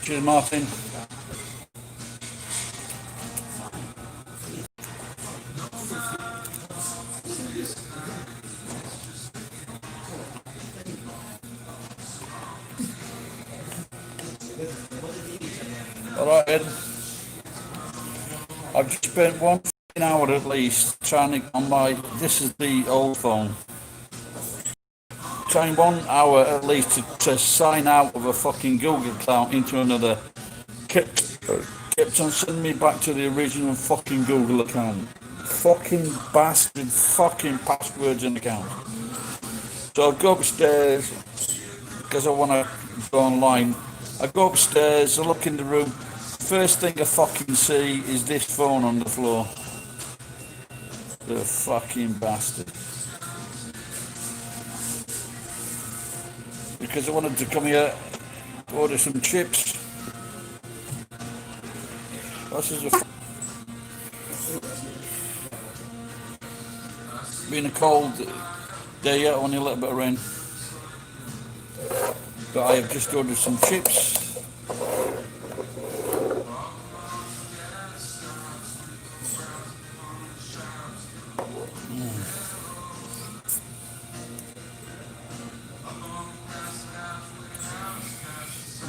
Cheers, Martin. Alright, Ed. I've just spent 1 hour at least trying to get on my. This is the old phone. Trying 1 hour at least to sign out of a fucking Google account into another. Kept on sending me back to the original fucking Google account. Fucking bastard fucking passwords and account. So I go upstairs because I want to go online. I go upstairs, I look in the room. First thing I fucking see is this phone on the floor. The fucking bastard. Because I wanted to come here, order some chips. This is been a cold day yet, only a little bit of rain. But I have just ordered some chips.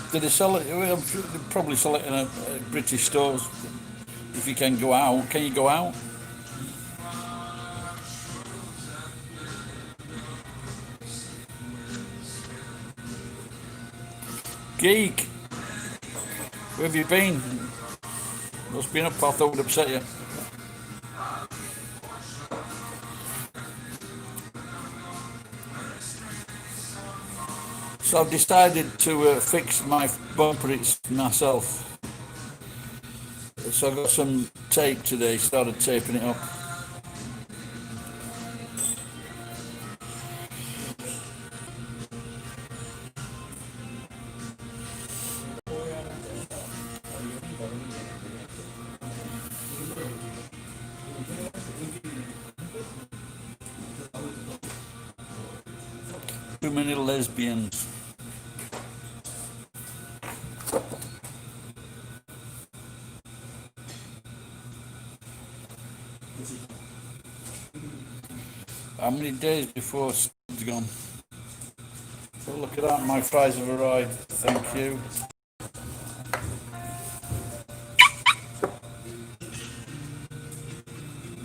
Did they sell it? Well, they probably sell it in a British stores. If you can go out, can you go out? Geek, where have you been? What's been up? I thought would upset you. So I've decided to fix my bumper myself. So I got some tape today, started taping it up. Too many lesbians. How many days before it's gone? So look at that, my fries have arrived. Thank you.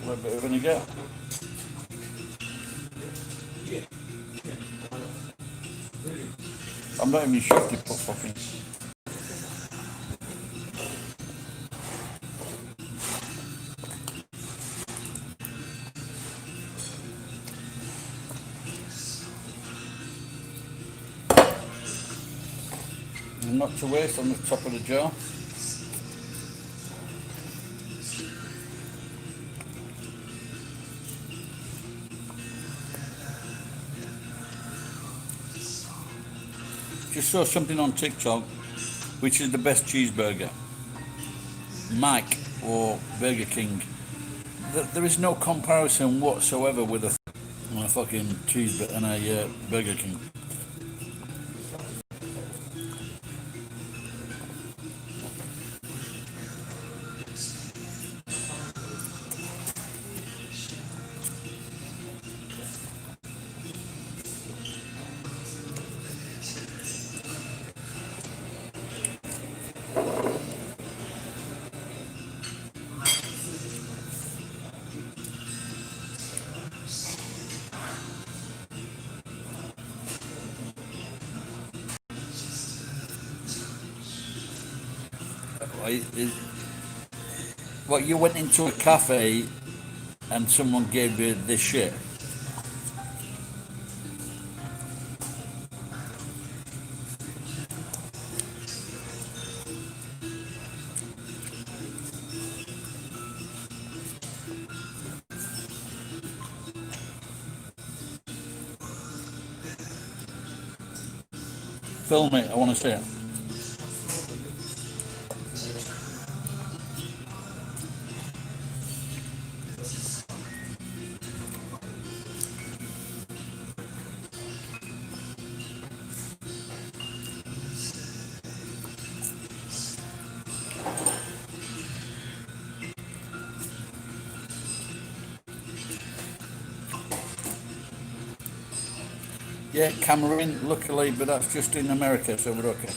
A little bit of vinegar. I'm not even sure if they put fucking. Not to waste on the top of the jar. Just saw something on TikTok, which is the best cheeseburger, Mac or Burger King. There is no comparison whatsoever with a fucking cheeseburger and a Burger King. What, you went into a cafe and someone gave you this shit? Film it, I want to see it. Yeah, Cameroon, luckily, but that's just in America, so we're okay.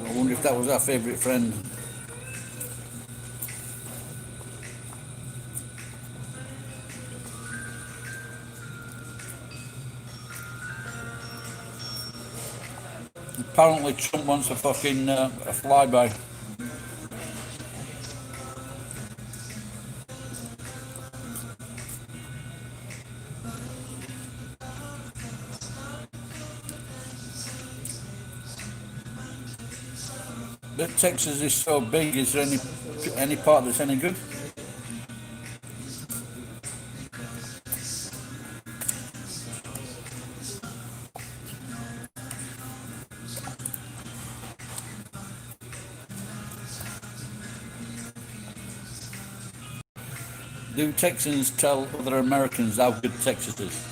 I wonder if that was our favourite friend. Apparently Trump wants a fucking a flyby. But Texas is so big, is there any part that's any good? Do Texans tell other Americans how good Texas is?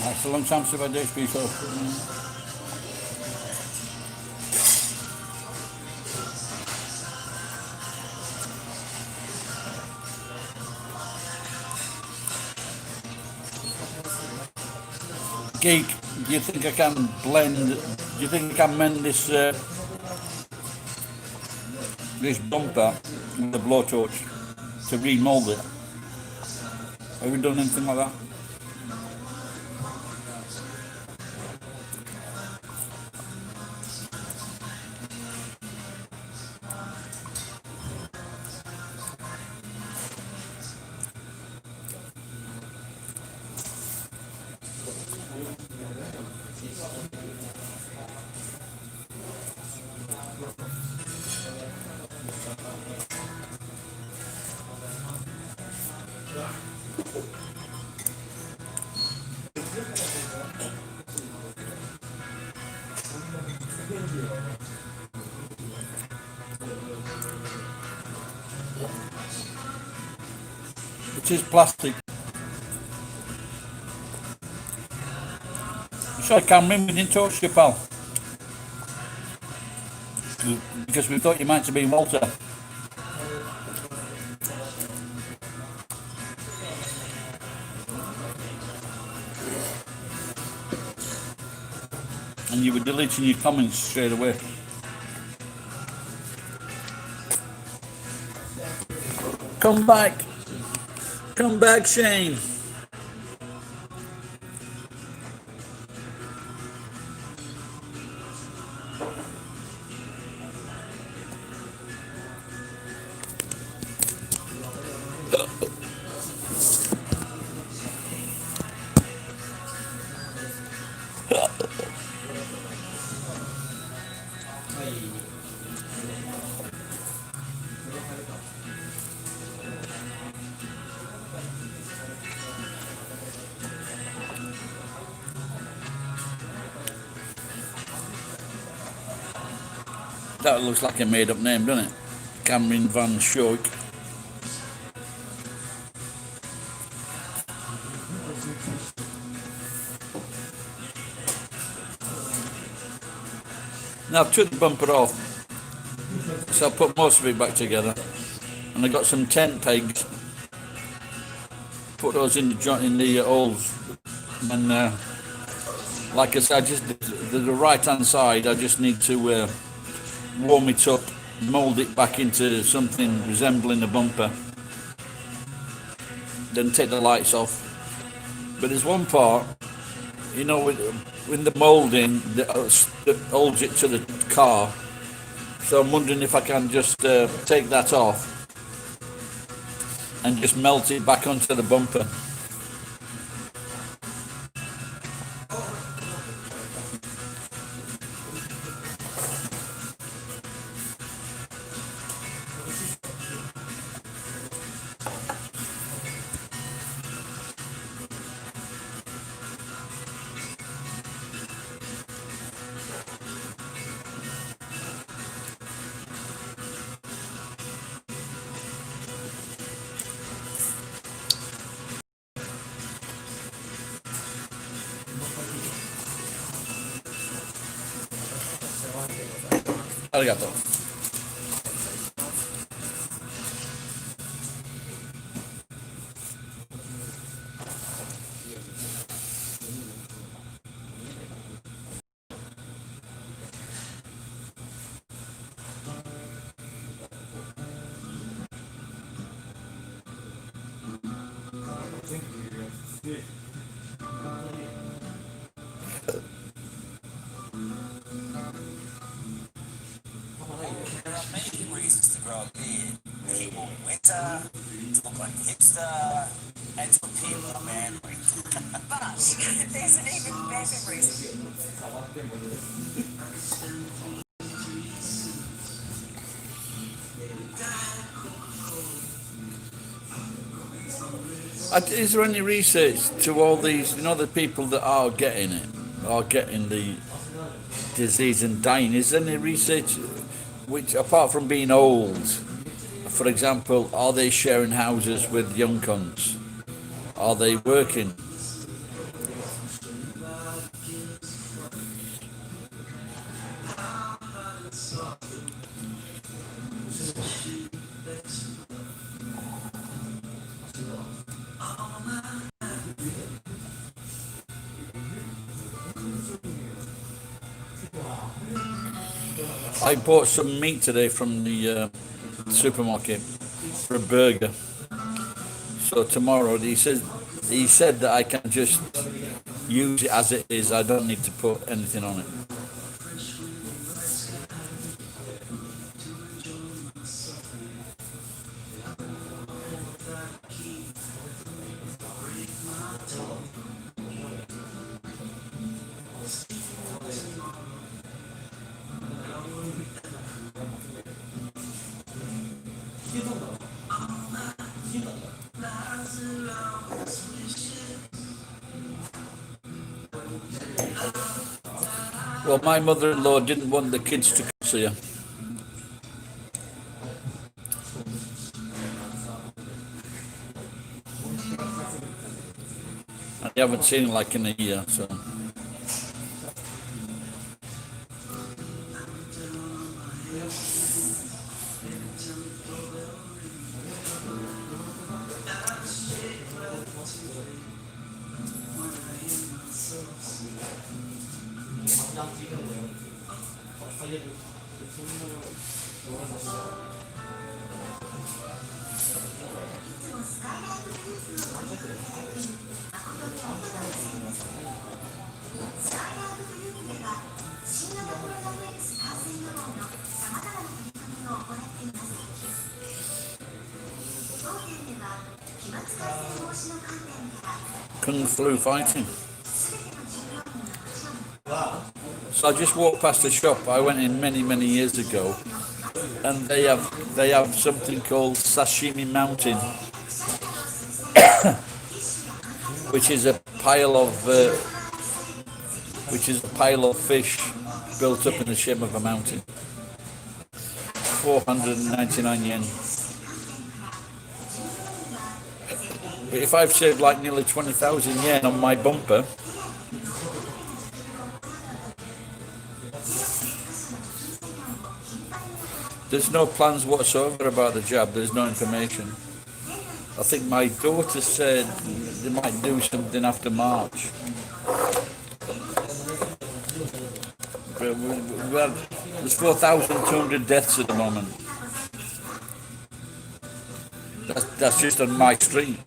It's a long time since I've had HP, so Geek, do you think I can blend? Do you think I can mend this bumper with a blowtorch to remold it? Have you done anything like that? It is plastic. Sorry, Cameron, we didn't talk to you, pal. Because we thought you might have been Walter. And you were deleting your comments straight away. Come back. Come back, Shane. That looks like a made-up name, doesn't it? Cameron Van Schoik. Now I've took the bumper off, so I put most of it back together. And I got some tent pegs put those in the joint in the holes, and like I said, the right hand side, I just need to warm it up, mould it back into something resembling a bumper, then take the lights off. But there's one part, you know, with the moulding that holds it to the car. So I'm wondering if I can just take that off and just melt it back onto the bumper. Arigato. There are many reasons to grow a beard. People in winter, to look like a hipster, and to appear more manly. But there's an even better reason. Is there any research to all these, you know, the people that are getting it, are getting the disease and dying? Is there any research which, apart from being old, for example, are they sharing houses with young cons? Are they working? I bought some meat today from the supermarket for a burger. So tomorrow he said that I can just use it as it is. I don't need to put anything on it. Well, my mother-in-law didn't want the kids to come see her. I haven't seen him like in a year, so. Kung Flu Fighting. So I just walked past the shop. I went in many years ago, and they have something called Sashimi Mountain, which is a pile of fish built up in the shape of a mountain. 499 yen. But if I've saved like nearly 20,000 yen on my bumper, there's no plans whatsoever about the jab. There's no information. I think my daughter said they might do something after March. But there's 4,200 deaths at the moment. That's just on my street.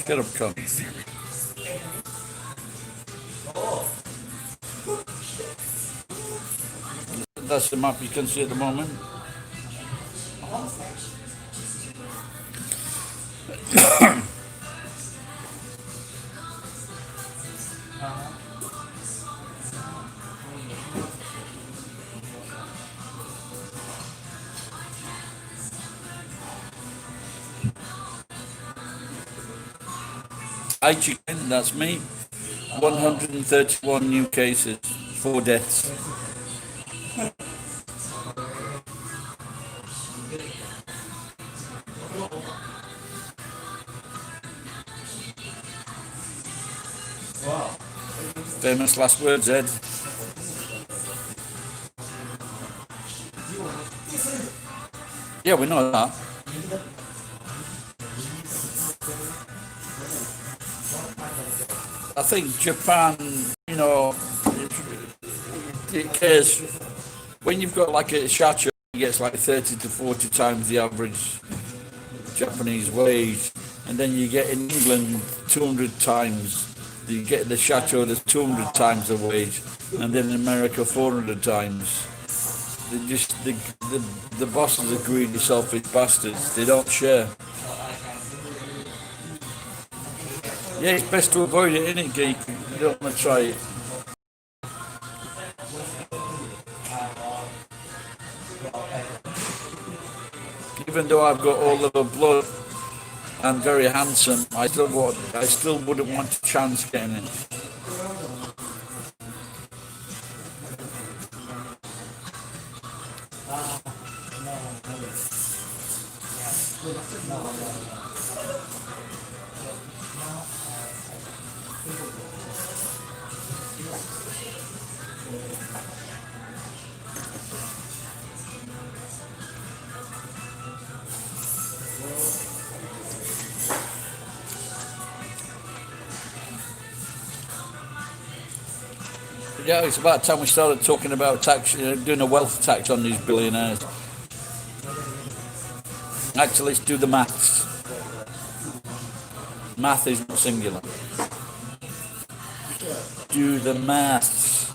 Get up, come. That's the map you can see at the moment. Hi chicken, that's me. 131 new cases, 4 deaths. Famous last words, Ed. Yeah, we know that. I think Japan, you know, it cares. When you've got like a shacho, it gets like 30 to 40 times the average Japanese wage. And then you get in England 200 times. You get the shacho that's 200 times the wage. And then in America 400 times. The bosses are greedy, selfish bastards. They don't share. Yeah, it's best to avoid it, innit, geek? You don't want to try it. Even though I've got all of the blood and very handsome, I still wouldn't want a chance getting it. Yeah, it's about time we started talking about tax, doing a wealth tax on these billionaires. Actually, let's do the maths. Math is not singular. Do the maths.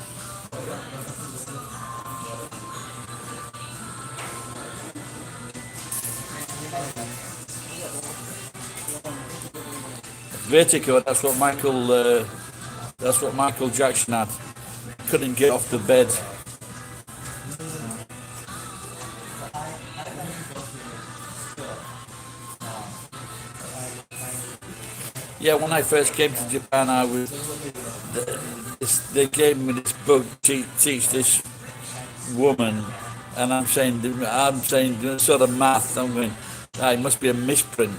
Vertigo. That's what Michael Jackson had. Couldn't get off the bed. Yeah, when I first came to Japan, they gave me this book to teach this woman, and I'm saying sort of math. I'm going, it must be a misprint.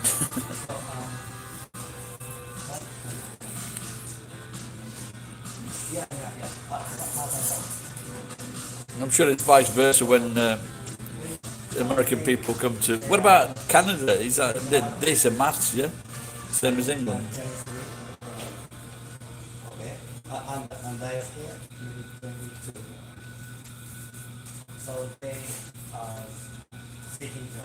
I'm sure it's vice versa when American people come to. What about Canada? Is that they say maths? Yeah, same as England. Okay, and they are here, maybe 22. So they are speaking to.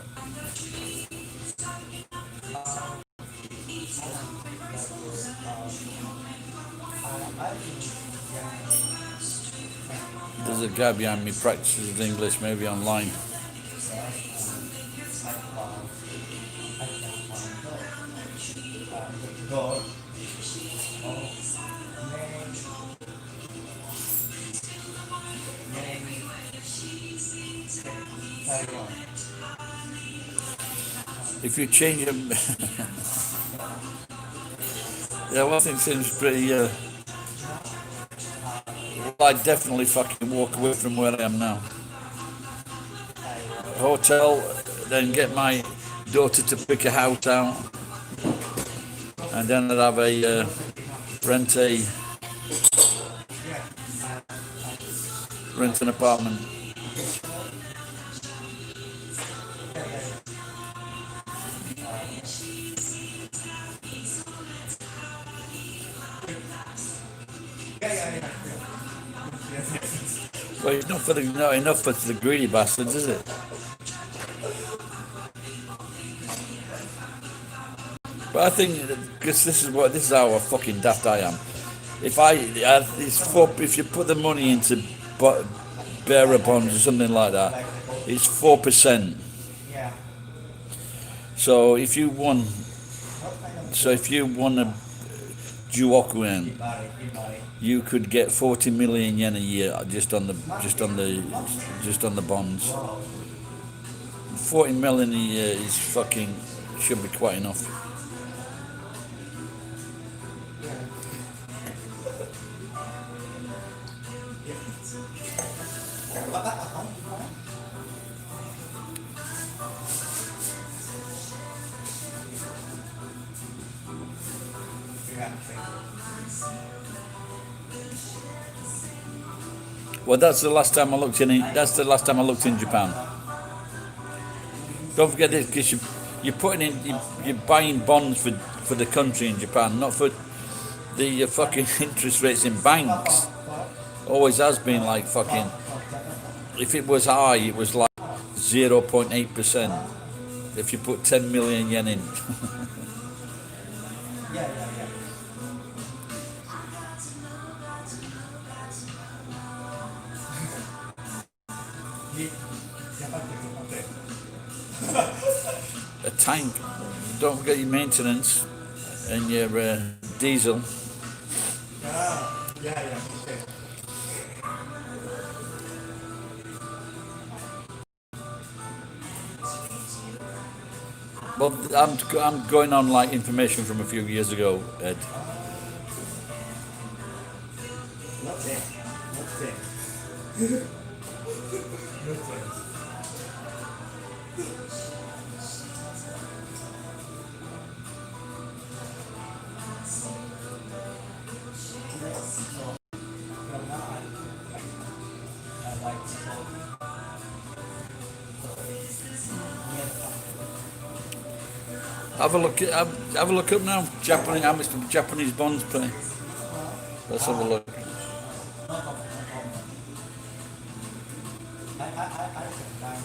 There's a guy behind me practices English, maybe online. God. If you change them, Yeah, well, I think seems pretty. Well, I definitely fucking walk away from where I am now. Hotel, then get my daughter to pick a house out, and then I'd have a rent a rent an apartment. Well, it's not enough for the greedy bastards, is it? But I think because this is how fucking daft I am. If you put the money into bearer bonds or something like that, it's 4%. Yeah. So if you won a Juokuan, you could get 40 million yen a year just on the bonds. 40 million a year is fucking should be quite enough. Well, that's the last time I looked in. That's the last time I looked in Japan. Don't forget this, because you're buying bonds for the country in Japan, not for the fucking interest rates in banks. Always has been like fucking. If it was high, it was like 0.8%. If you put 10 million yen in. A tank. Don't forget your maintenance and your diesel. Well, I'm going on like information from a few years ago, Ed. Have a look up now. Japanese, how much do Japanese bonds pay? Let's have a look.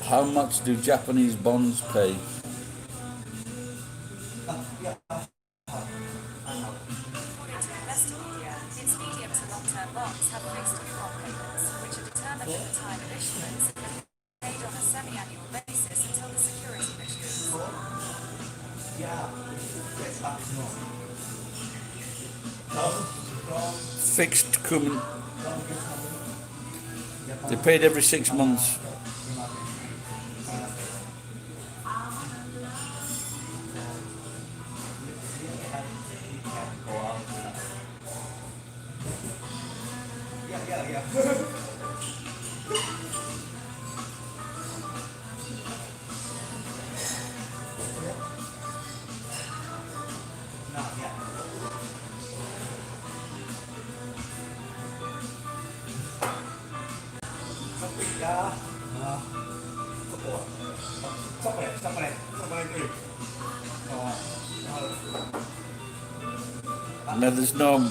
How much do Japanese bonds pay? According to Investopedia, its medium to long-term bonds have fixed coupon payments, which are determined at the time of issuance and paid on a semi-annual basis until the security matures. Fixed cum. They're paid every 6 months. No, there's no.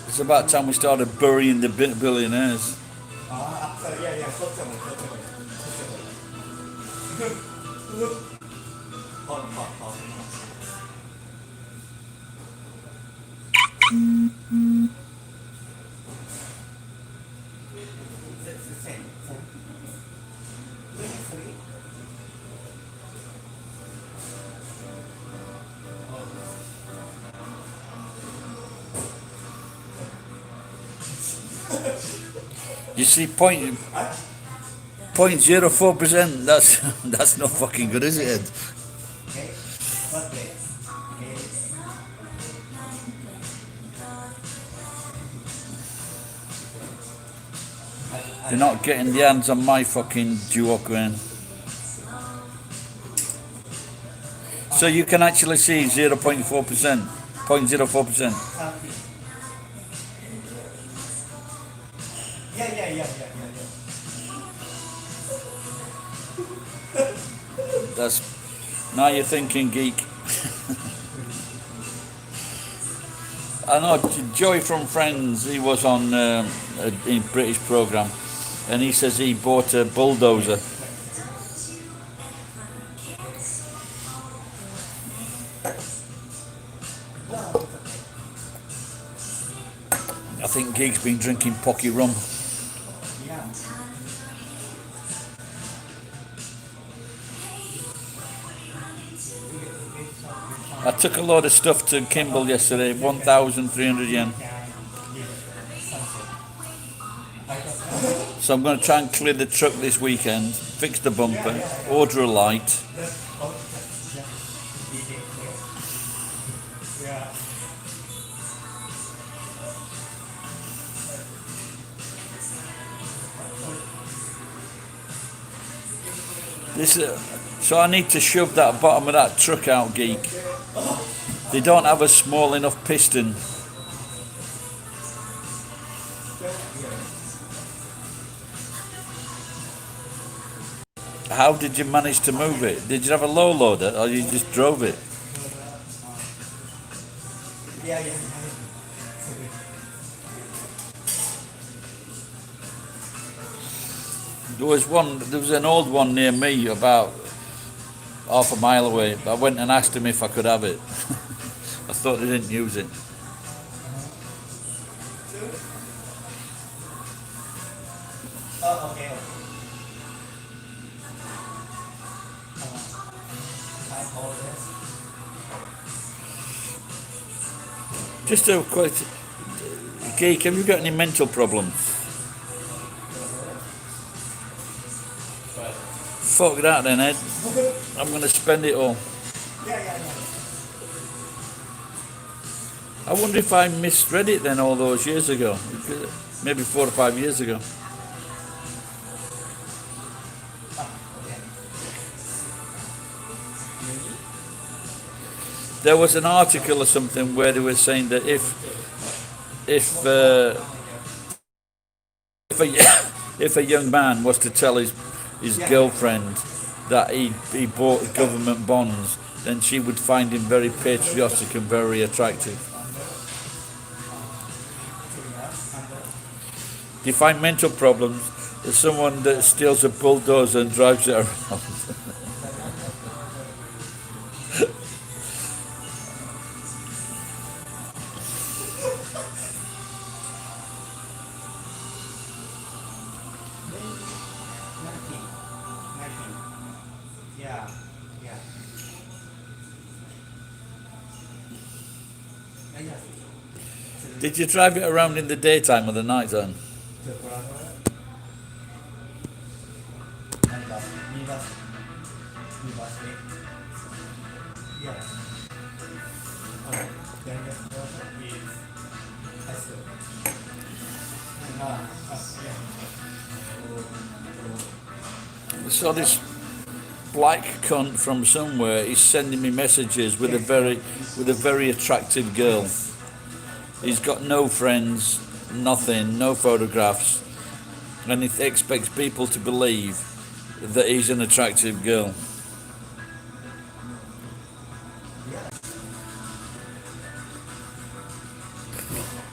It's about time we started burying the billionaires. You see, 0.04%. That's not fucking good, is it, Ed? They're not getting their hands on my fucking duochrane. So you can actually see 0.4%, 0.04%. Yeah. That's now you're thinking, geek. I know Joey from Friends. He was on a British program, and he says he bought a bulldozer. I think Geek's been drinking pocky rum. Yeah. I took a load of stuff to Kimball yesterday, 1,300 yen. So I'm going to try and clear the truck this weekend, fix the bumper, order a light. Yeah. This, so I need to shove that bottom of that truck out, Geek. They don't have a small enough piston. How did you manage to move it? Did you have a low loader or you just drove it? Yeah. There was an old one near me about half a mile away. I went and asked him if I could have it. I thought they didn't use it. Oh, okay. I hold this. Just a quick, Geek, have you got any mental problems? Fuck that then, Ed. I'm going to spend it all. Yeah. I wonder if I misread it then all those years ago. Maybe 4 or 5 years ago. There was an article or something where they were saying that if a young man was to tell his girlfriend that he bought government bonds, then she would find him very patriotic and very attractive. Do you find mental problems as someone that steals a bulldozer and drives it around? Yeah. Did you drive it around in the daytime or the night time? So this black cunt from somewhere is sending me messages with a very attractive girl. He's got no friends, nothing, no photographs, and he expects people to believe that he's an attractive girl.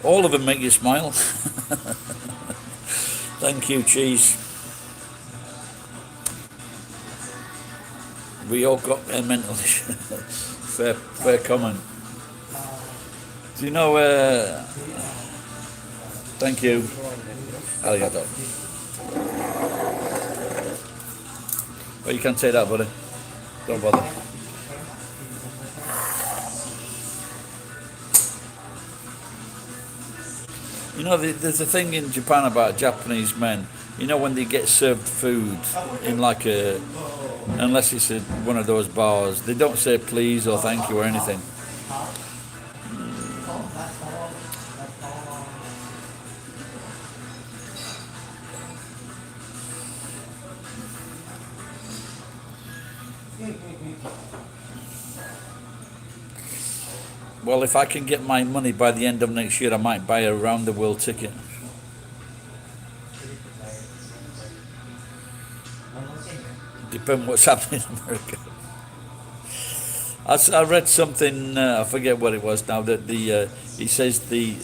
All of them make you smile. Thank you, Cheese. We all got a mental issue. fair comment. Do you know, thank you. Arigato. Well, you can say that, buddy. Don't bother. You know, there's a thing in Japan about Japanese men. You know, when they get served food in like unless it's one of those bars, they don't say please or thank you or anything. Well, if I can get my money by the end of next year, I might buy a round the world ticket. Depends what's happening in America. I read something. I forget what it was now. That he says the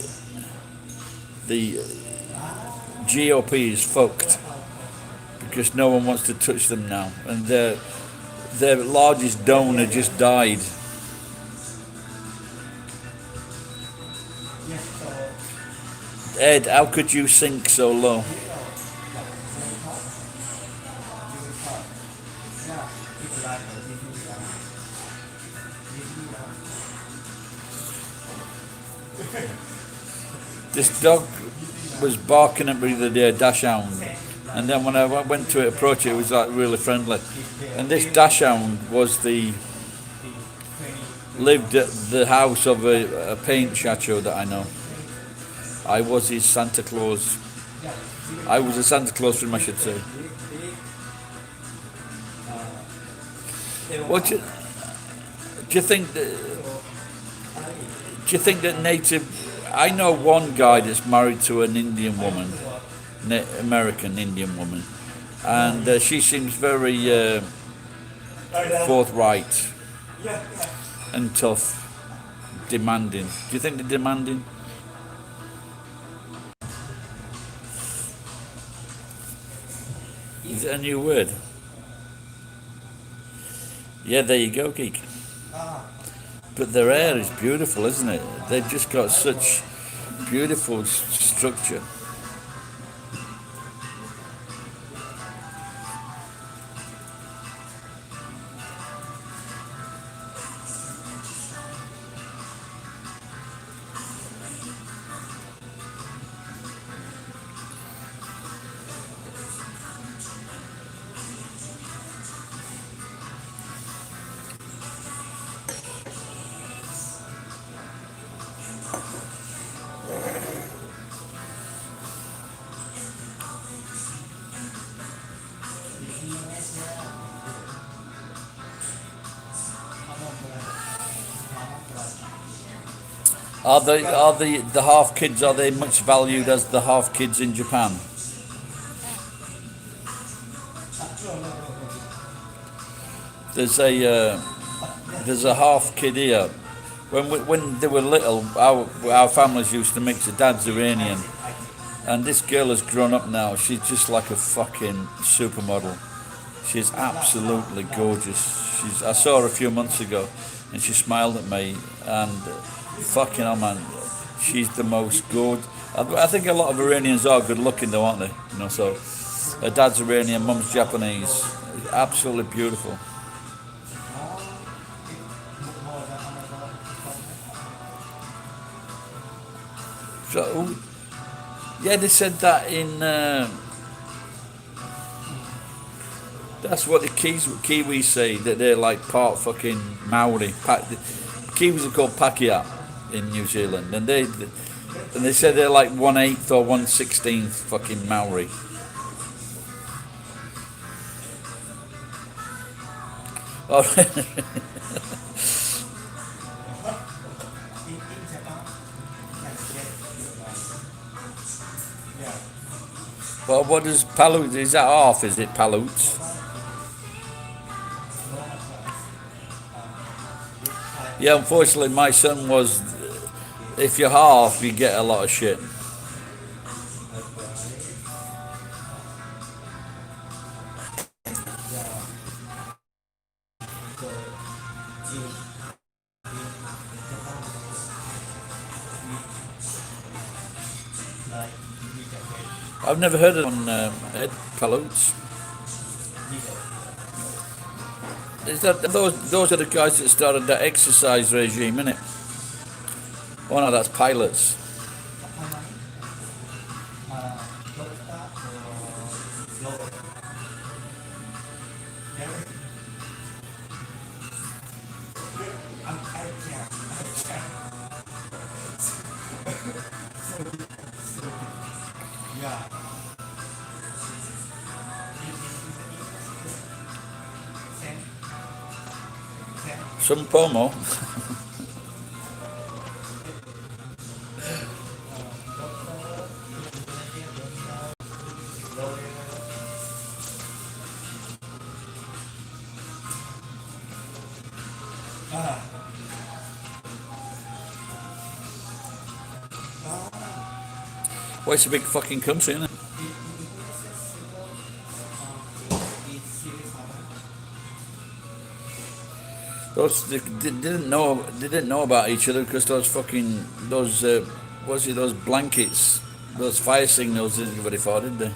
GOP is fucked because no one wants to touch them now, and their largest donor just died. Ed, how could you sink so low? This dog was barking at me the other day, a dachshund, and then when I went to approach it, it was like really friendly. And this dachshund lived at the house of a paint chacho that I know. I was his Santa Claus. I was a Santa Claus for him, I should say. What do you think? Do you think that native? I know one guy that's married to an Indian woman, American Indian woman, and she seems very forthright and tough, demanding. Do you think they're demanding? Is that a new word? Yeah, there you go, geek. But their hair is beautiful, isn't it? They've just got such beautiful structure. Are the half kids, are they much valued as the half kids in Japan? There's a half kid here. When they were little, our families used to mix. The dad's Iranian, and this girl has grown up now. She's just like a fucking supermodel. She's absolutely gorgeous. I saw her a few months ago, and she smiled at me, and fucking hell, man, she's the most good. I think a lot of Iranians are good looking though, aren't they? You know, so her dad's Iranian, mum's Japanese. Absolutely beautiful. So, yeah, they said that in. That's what the Kiwis say, that they're like part fucking Maori. Kiwis are called Pakeha in New Zealand, and they said they're like 1/8 or 1/16 fucking Maori. Oh, well, what does Paleut? Is that half? Is it Paleut? Yeah, unfortunately, my son was. If you're half, you get a lot of shit. I've never heard of on Ed Paleut. Is that those are the guys that started that exercise regime, innit? Oh no, that's pilots. Some pomo. Well, it's a big fucking country, isn't it? Those they didn't know about each other because those fucking those blankets, those fire signals didn't go very far, did they?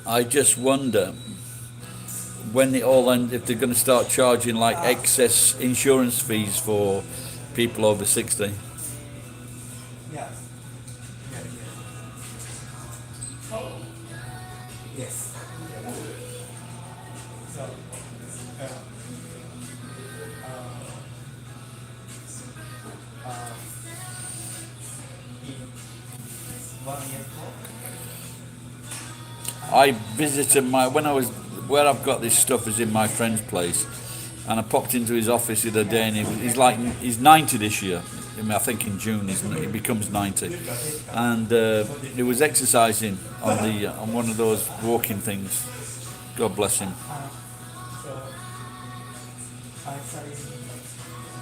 I just wonder when it all ends, if they're going to start charging like excess insurance fees for people over 60. Yes. Yeah, yes. So, in 1 year ago, I visited where I've got this stuff is in my friend's place, and I popped into his office the other day, and he's 90 this year. I think in June he becomes 90, and he was exercising on one of those walking things. God bless him. so I started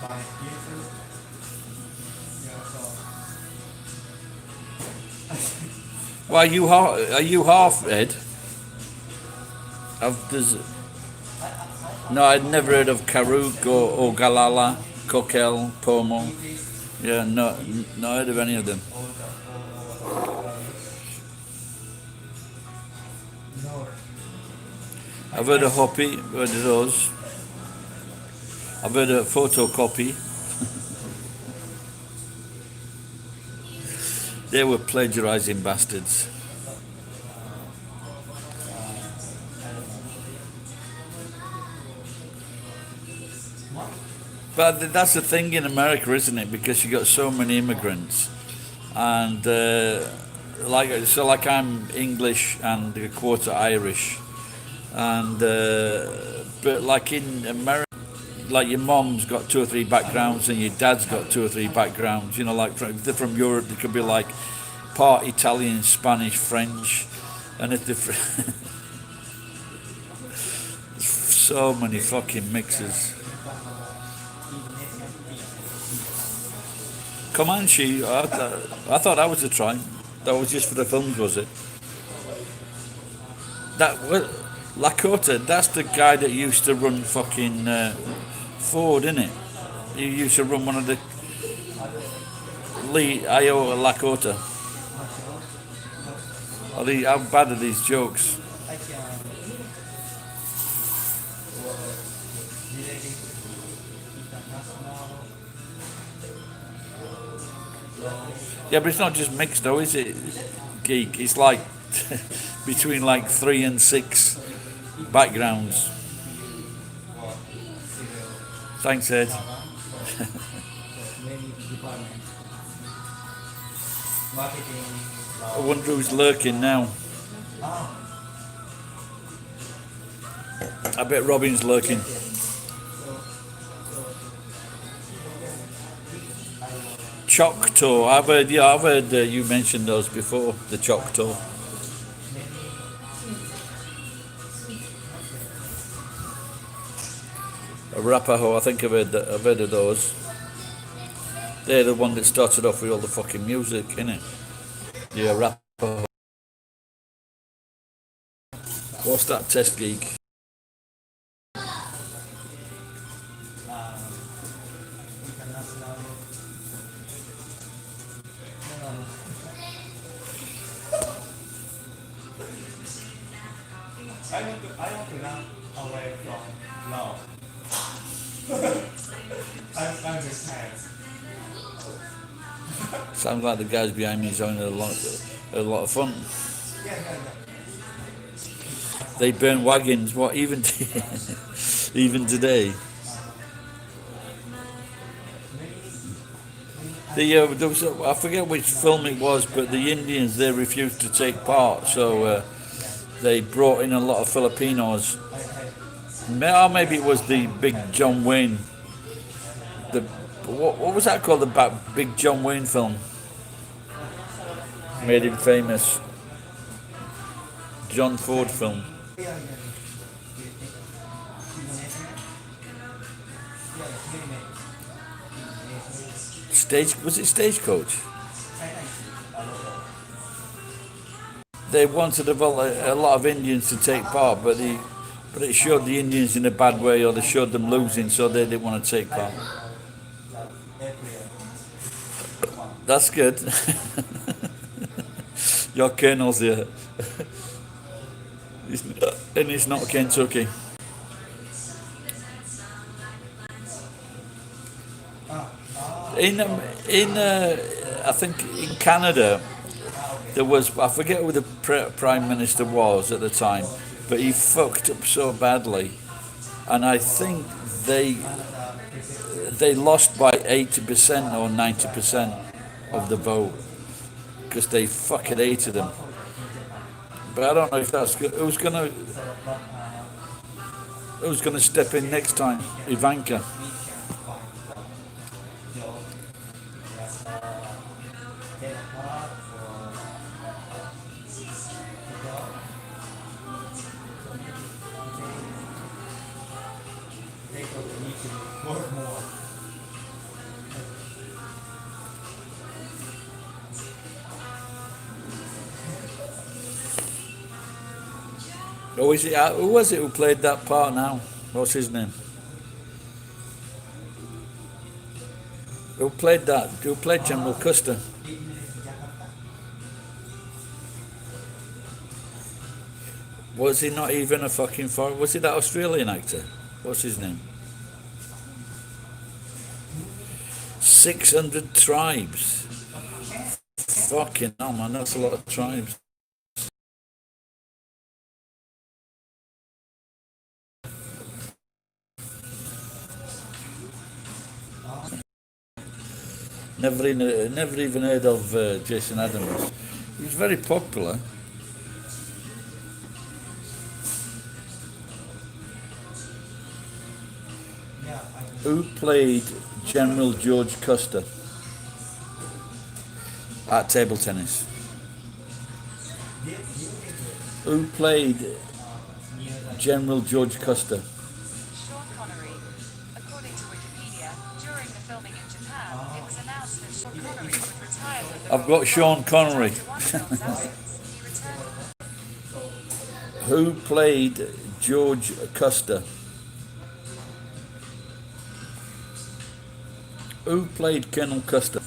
by YouTube. Yeah, so Well, are you half Ed? No, I'd never heard of Karuk or Galala, Kokel, Pomo. Yeah, no, not heard of any of them. no, I've heard of Hopi, heard of those. I've heard of photocopy. They were plagiarizing bastards. But that's the thing in America, isn't it? Because you got so many immigrants, and like I'm English and a quarter Irish, and but like in America, like your mom's got 2 or 3 backgrounds and your dad's got 2 or 3 backgrounds. You know, like if they're from Europe, they could be like part Italian, Spanish, French, and if they're so many fucking mixes. Comanche, I thought that was a tribe. That was just for the films, was it? Lakota, that's the guy that used to run fucking Ford, innit? He used to run one of the Iowa Lakota. How bad are these jokes? I can related international Yeah, but it's not just mixed though, is it? Geek. It's like between like 3 and 6 backgrounds. Thanks, Ed. many departments. Marketing, I wonder who's lurking now. I bet Robin's lurking. Choctaw. I've heard you mention those before. The Choctaw. Arapaho. I think I've heard of those. They're the one that started off with all the fucking music, innit? Yeah, Arapaho. What's that, Test Geek? international. I want to run away from now. I'm just tired. Sounds like the guys behind me is having a lot of fun. They burn wagons. What even even today? There was I forget which film it was, but the Indians they refused to take part, so they brought in a lot of Filipinos. Or maybe it was the Big John Wayne. The what was that called? The Big John Wayne film made him famous. John Ford film. Was it Stagecoach? They wanted a lot of Indians to take part, but it showed the Indians in a bad way, or they showed them losing, so they didn't want to take part. That's good. Your colonel's here, and it's not Kentucky. I think in Canada there was, I forget who the prime minister was at the time, but he fucked up so badly, and I think they lost by 80% or 90% of the vote because they fucking hated him. But I don't know if that's good. Who's gonna step in next time? Ivanka. Oh, is it? Who was it who played that part now? What's his name? Who played that? Who played General Custer? Was he not even a fucking foreign? Was he that Australian actor? What's his name? 600 tribes. Fucking hell, man, that's a lot of tribes. Never even heard of Jason Adams. He was very popular. Who played General George Custer at table tennis? Who played General George Custer? Sean Connery. According to Wikipedia, during the filming in Japan, it was announced that Sean Connery would retire from the I've got Sean Connery. He returned. Who played George Custer? Who played Colonel Custer?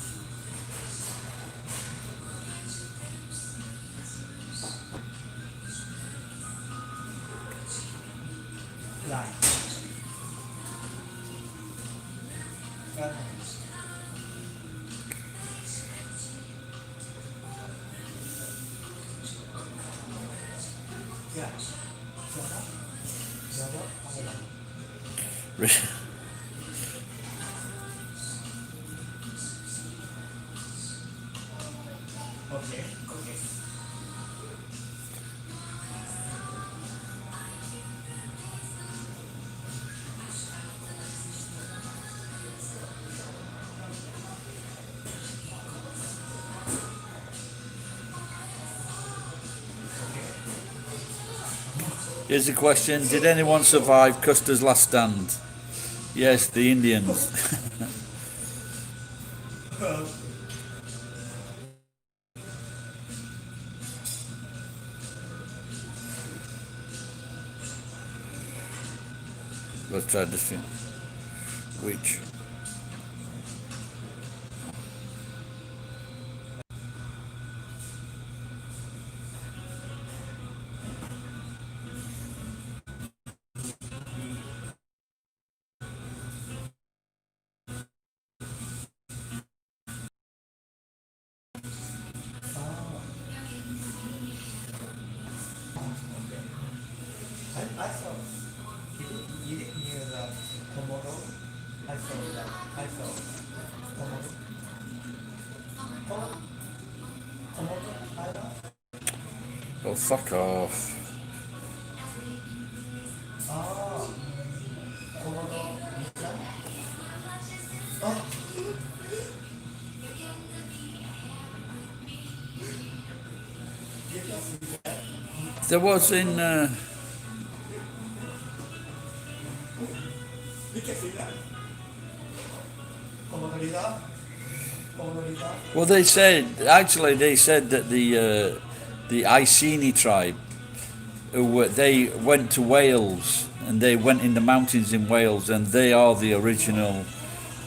Here's a question. Did anyone survive Custer's last stand? Yes, the Indians. Let's try this one. Which? I saw. You didn't hear the Komodo? I saw that. I saw Komodo. Komodo? Komodo Island? Oh, fuck off. Oh, Komodo Island? Oh, you can see that. There was in. You can see that. Komodo Island? Komodo Island? Well, they said that the Iceni tribe, they went to Wales and they went in the mountains in Wales, and they are the original.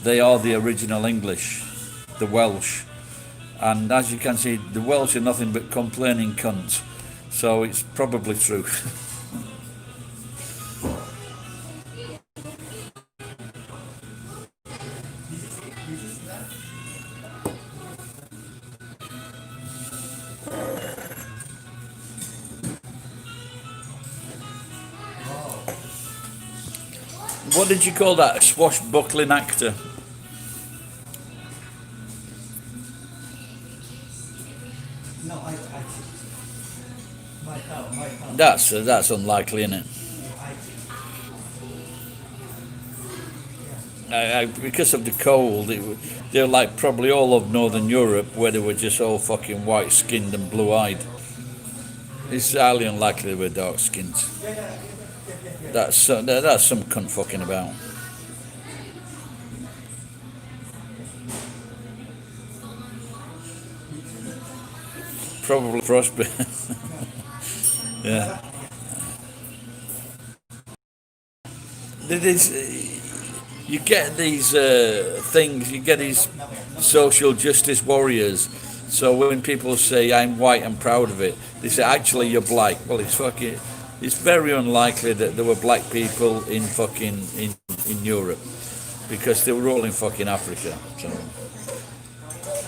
They are the original English, the Welsh. And as you can see, the Welsh are nothing but complaining cunts. So it's probably true. What did you call that? A swashbuckling actor? No, my cow. That's unlikely, isn't it? Because of the cold, they're like probably all of Northern Europe, where they were just all fucking white-skinned and blue-eyed. It's highly unlikely they were dark-skinned. That's some cunt fucking about. Probably frostbite. Yeah. You get these things. You get these social justice warriors. So when people say I'm white, I'm proud of it. They say actually you're black. Well, it's very unlikely that there were black people in Europe, because they were all in fucking Africa. So.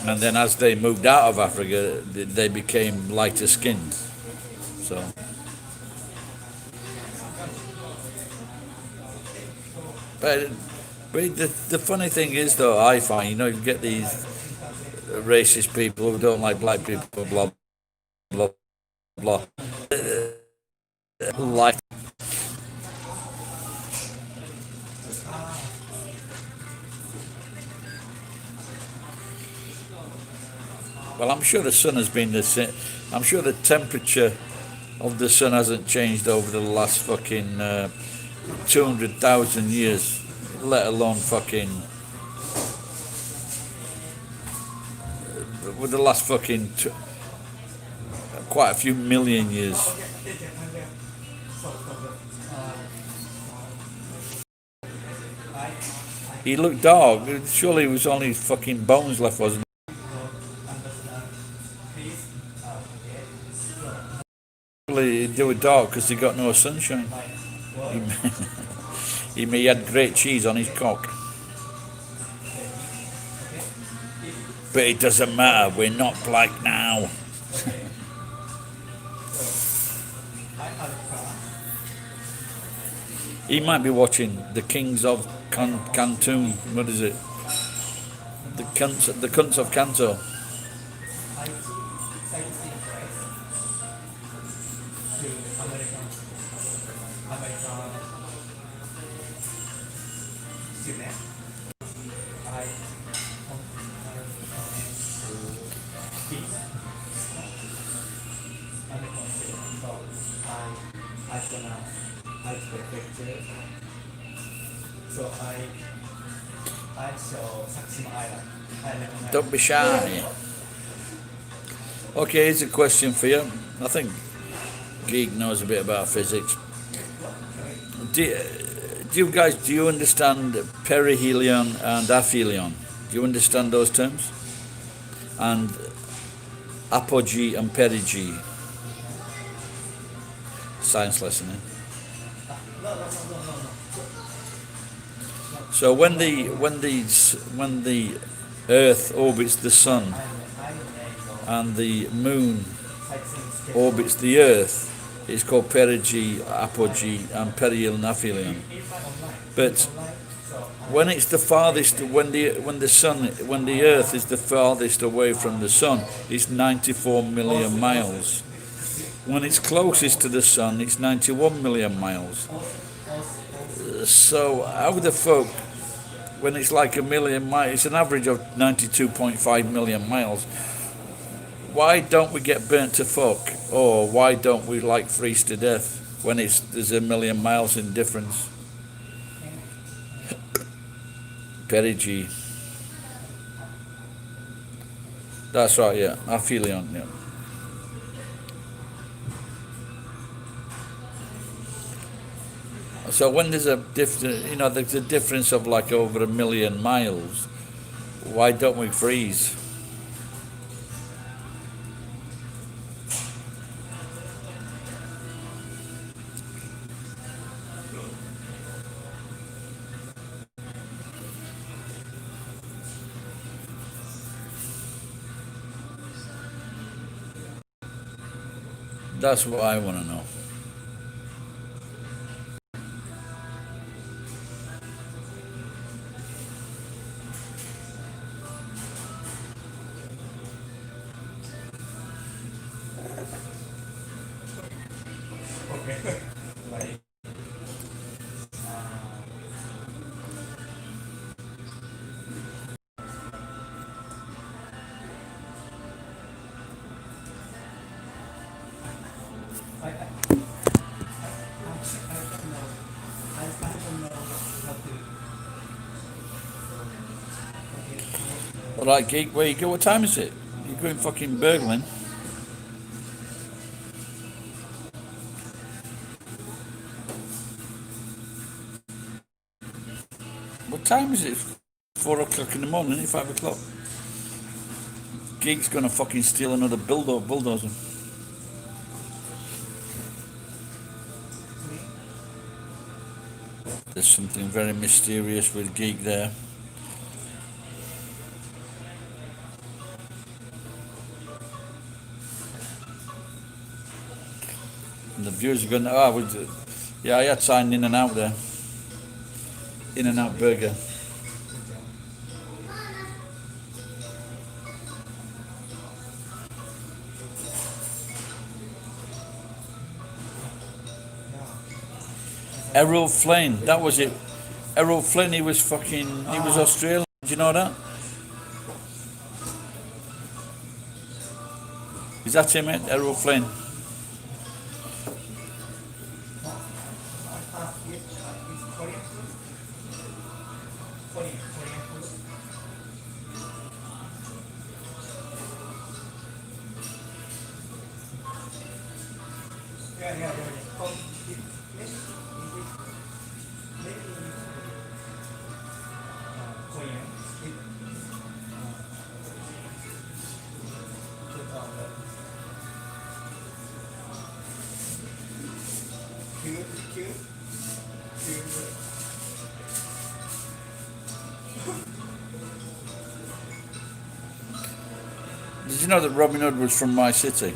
And then as they moved out of Africa, they became lighter skinned. So. But the funny thing is, though, I find, you get these racist people who don't like black people, blah, blah, blah. Like, well, I'm sure the sun has been the same. I'm sure the temperature of the sun hasn't changed over the last fucking 200,000 years, let alone fucking with the last fucking quite a few million years. He looked dark. Surely it was only fucking bones left, wasn't it? Surely they were dark because they got no sunshine. He had great cheese on his cock. But it doesn't matter, we're not black now. He might be watching The Kings of Canton. What is it? The Cunts of Canton. So I saw Satsuma Island. Don't be shy. Okay, here's a question for you. I think Geek knows a bit about physics. Do you understand perihelion and aphelion? Do you understand those terms? And apogee and perigee. Science lesson, eh? So when the Earth orbits the Sun and the Moon orbits the Earth, It's called perigee, apogee, and periheal and aphelion. But when it's the farthest, when the Earth is the farthest away from the sun, it's 94 million miles. When it's closest to the sun, it's 91 million miles. So how the fuck, when it's like a million miles, it's an average of 92.5 million miles. Why don't we get burnt to fuck? Or why don't we like freeze to death when there's a million miles in difference? Perigee. That's right, yeah. Aphelion, yeah. So when there's a there's a difference of like over a million miles, why don't we freeze? That's what I want to know. Okay. Like, I don't know. I don't know how to. All right, geek, where you go? What time is it? You're going fucking burgling. What time is it? 4 o'clock in the morning, isn't it? 5 o'clock. Geek's gonna fucking steal another bulldozer. There's something very mysterious with Geek there. And the viewers are going, yeah, I had signed In and Out there. In and Out Burger. Errol Flynn, that was it. Errol Flynn, he was Australian. Do you know that? Is that him, Errol Flynn? It's Korean food. Korean food. Yeah. Maybe Korean. Cute. Did you know that Robin Hood was from my city?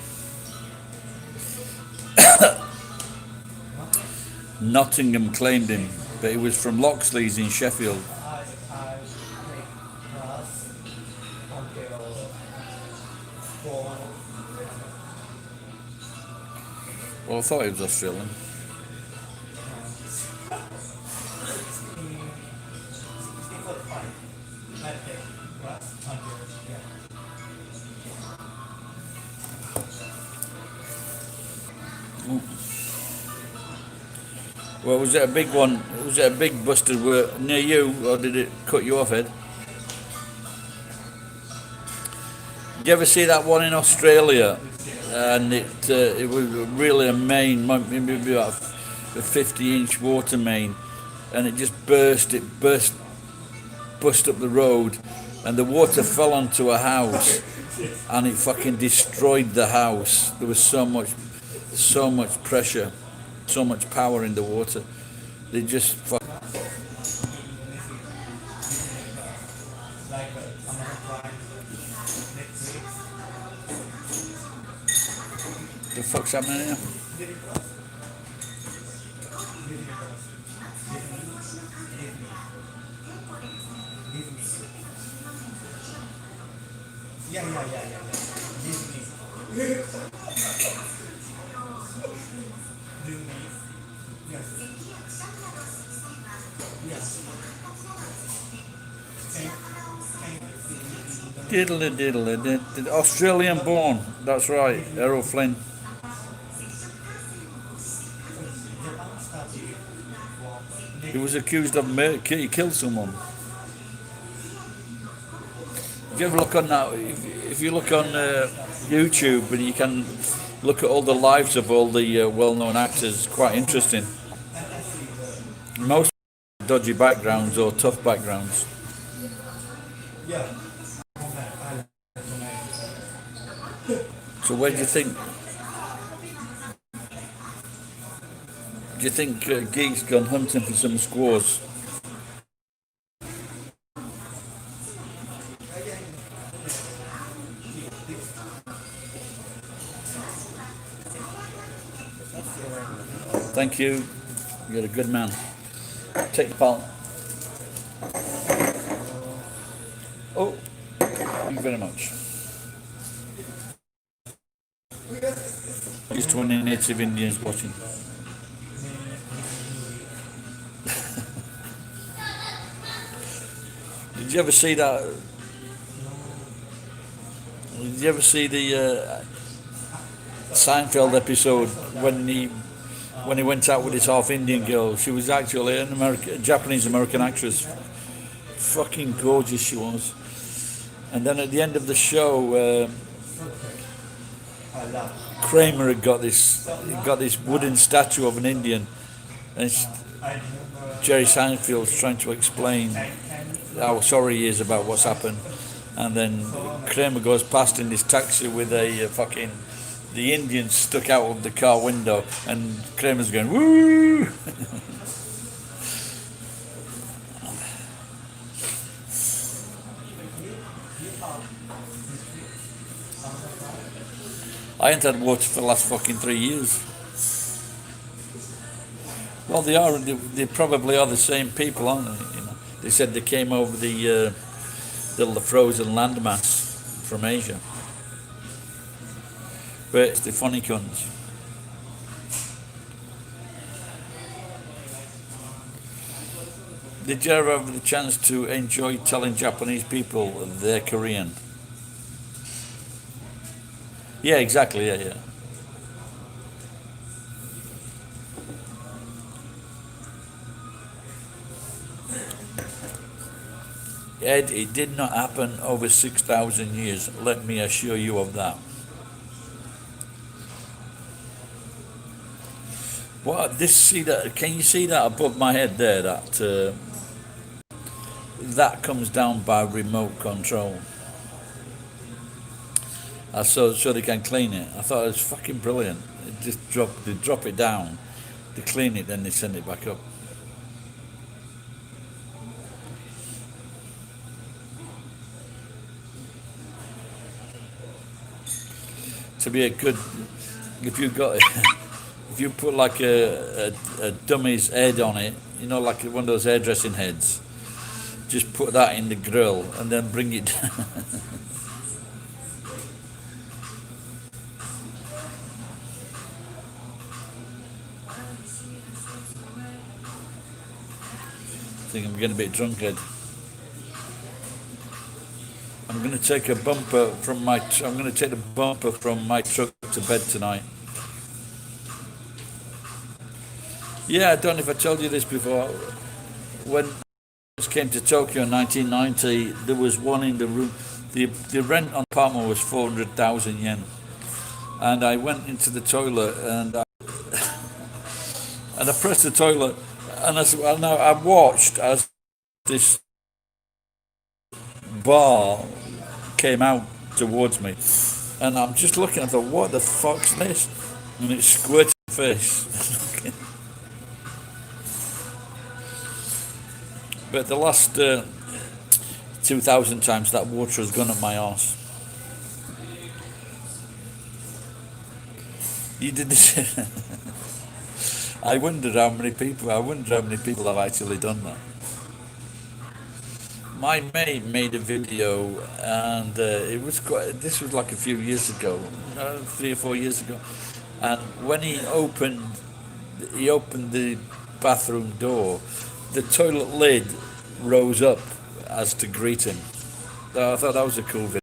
Nottingham claimed him, but he was from Loxley's in Sheffield. I played class until 4. Well, I thought he was Australian. 16:45. I played class until, yeah. Well, was it a big one? Was it a big busted work near you, or did it cut you off, Ed? Did you ever see that one in Australia? And it was really a main, maybe about a 50-inch water main, and it just burst. It burst up the road, and the water fell onto a house, and it fucking destroyed the house. There was so much pressure, so much power in the water. They just Like Amazon Prime, Netflix. the fuck's happening here? Yeah. Disney. Disney. Yes. Yes. Diddly diddly, Australian born. That's right, Errol Flynn. Japan started war. He was accused of murder. He killed someone. If you ever look on that, if you look on YouTube and you can look at all the lives of all the well-known actors, it's quite interesting. Most dodgy backgrounds or tough backgrounds. Yeah. So where do you think? Do you think Geek's gone hunting for some squaws? Thank you. You're a good man. Take the pal. Oh, thank you very much. Just 20 native Indians watching. Did you ever see that? Did you ever see the Seinfeld episode when he went out with his half Indian girl? She was actually a Japanese American actress. Fucking gorgeous she was. And then at the end of the show, Kramer had got this wooden statue of an Indian, and Jerry Seinfeld's trying to explain how sorry he is about what's happened, and then Kramer goes past in this taxi with the Indian stuck out of the car window, and Kramer's going woo. I ain't had water for the last fucking 3 years. Well, they probably are the same people, aren't they? You know, they said they came over the frozen landmass from Asia. But it's the funny cunts. Did you ever have the chance to enjoy telling Japanese people they're Korean? Yeah, exactly, yeah. Ed, it did not happen over 6,000 years. Let me assure you of that. What? Can you see that above my head there? That comes down by remote control. So they can clean it. I thought it was fucking brilliant. They drop it down, they clean it, then they send it back up. To be a good, if you put like a dummy's head on it, you know, like one of those hairdressing heads, just put that in the grill and then bring it down. I think I'm getting a bit drunk, Ed. I'm going to take the bumper from my truck to bed tonight. Yeah, I don't know if I told you this before. When I came to Tokyo in 1990, there was one in the room. The rent on apartment was 400,000 yen, and I went into the toilet and I pressed the toilet, and I watched as this bar came out towards me, and I'm just looking. I thought, what the fuck's this? And it squirted my face. But the last 2,000 times that water has gone up my arse. You did this. I wondered how many people. I wonder how many people have actually done that. My mate made a video, and it was quite. This was like a few years ago, 3 or 4 years ago, and when he opened the bathroom door, the toilet lid rose up as to greet him. So I thought that was a cool video.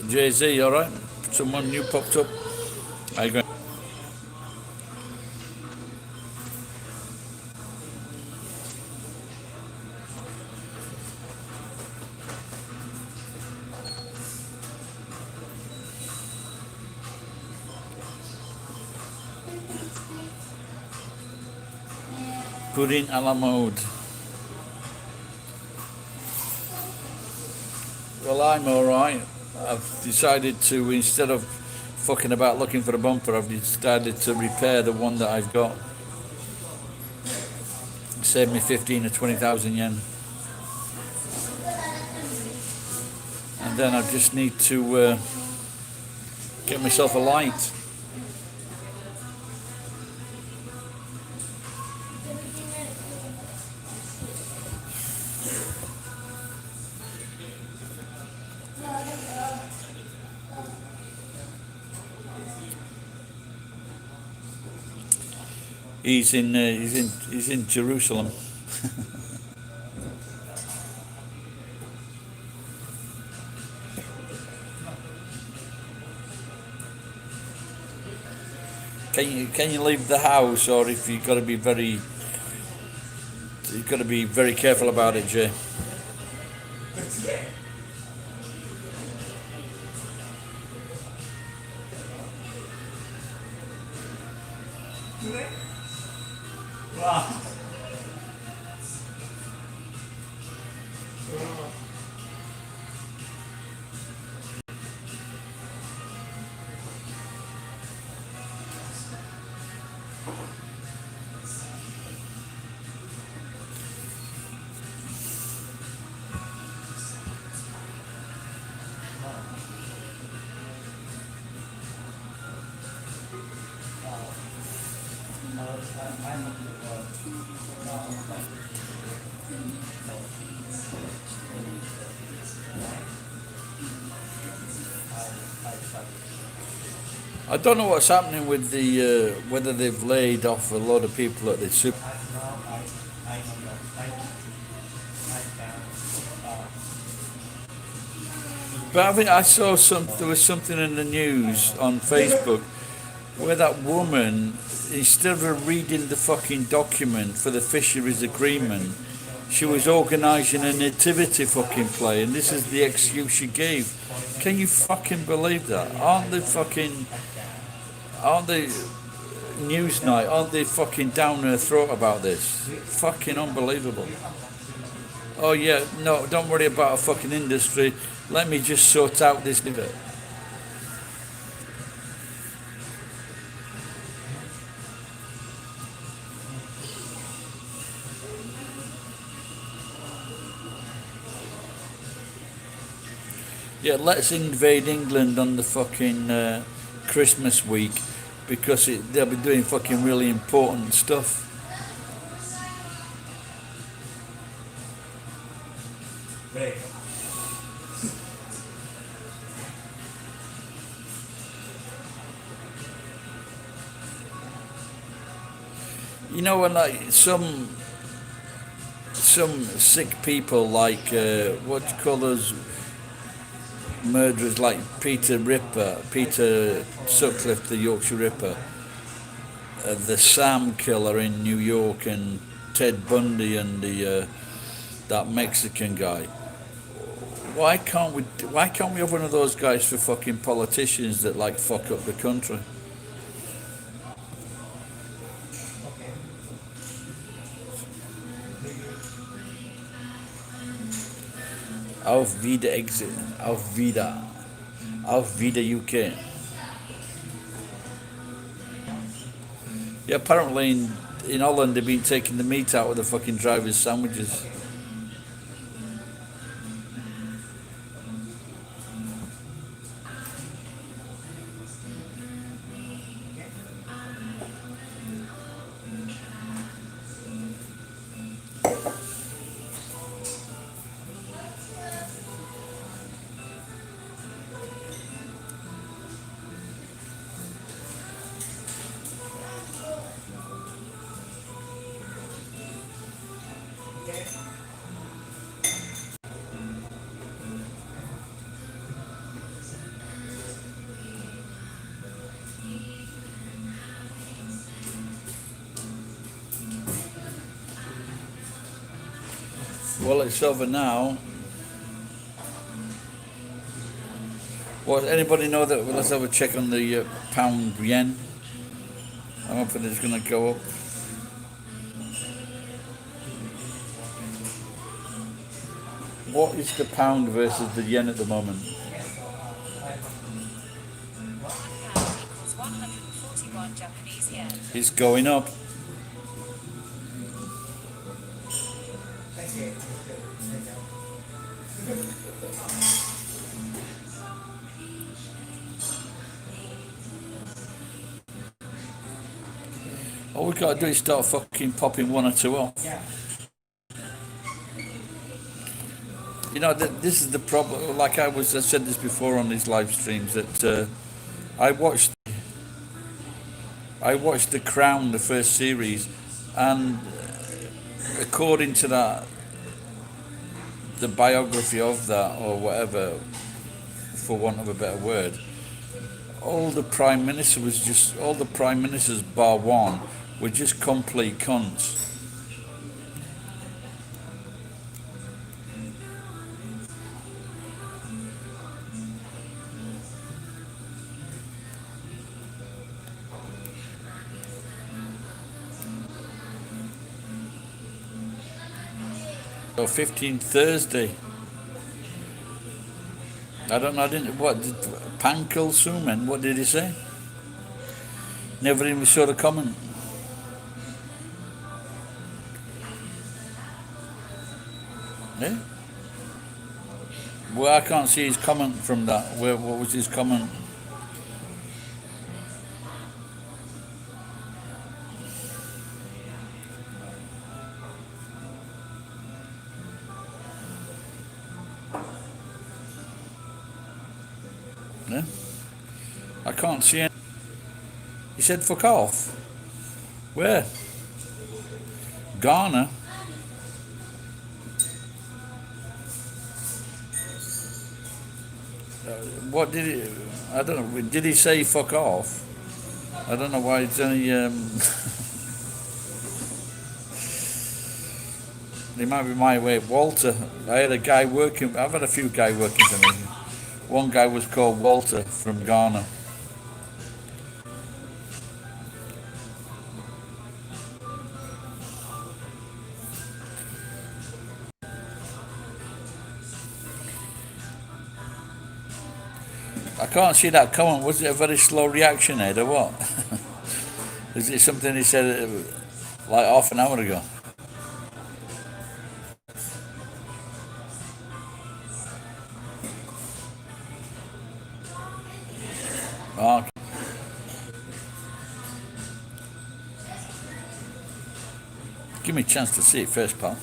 Jay-Z, you alright? Someone new popped up. How you going? Pudding a la mode. Well, I'm alright. I've decided to, instead of fucking about looking for a bumper, I've decided to repair the one that I've got. Save me 15 or 20,000 yen. And then I just need to get myself a light. He's in Jerusalem. Can you leave the house, or if you've got to be very careful about it, Jay? I don't know what's happening with the whether they've laid off a lot of people at the super. But I think I saw there was something in the news on Facebook where that woman, instead of reading the fucking document for the fisheries agreement, she was organising a nativity fucking play, and this is the excuse she gave. Can you fucking believe that? Aren't the Newsnight, aren't they fucking down their throat about this? Fucking unbelievable. Oh yeah, no, don't worry about a fucking industry. Let me just sort out this bit. Yeah, let's invade England on the fucking Christmas week, because they'll be doing fucking really important stuff. Right. You know, when like some sick people, like what do you call those murderers, like Peter Sutcliffe, the Yorkshire Ripper, the Sam killer in New York, and Ted Bundy, and that Mexican guy. Why can't we have one of those guys for fucking politicians that like fuck up the country? Okay. Auf Vida exit. Auf Vida. Auf Vida UK. Yeah, apparently in Holland they've been taking the meat out of the fucking drivers' sandwiches. Well, it's over now. Well, anybody know that? Well, let's have a check on the pound yen. I'm hoping it's going to go up. What is the pound versus the yen at the moment? £1 equals 141 Japanese yen. It's going up. All we got to do is start fucking popping one or two off. You know, this is the problem. Like I said this before on these live streams that I watched The Crown, the first series, and according to that, the biography of that or whatever, for want of a better word, all the prime ministers bar one were just complete cunts. So 15 Thursday. I didn't, what did Pankal Suman, what did he say? Never even saw the comment. Yeah? Well, I can't see his comment from that. What was his comment? Yeah? I can't see any. He said fuck off. Where? Ghana? What did he? I don't know. Did he say fuck off? I don't know why it's only. He might be my way. Walter. I had a guy working. I've had a few guys working for me. One guy was called Walter from Ghana. I can't see that comment. Was it a very slow reaction, Ed, or what? Is it something he said like half an hour ago? Oh, give me a chance to see it first, pal.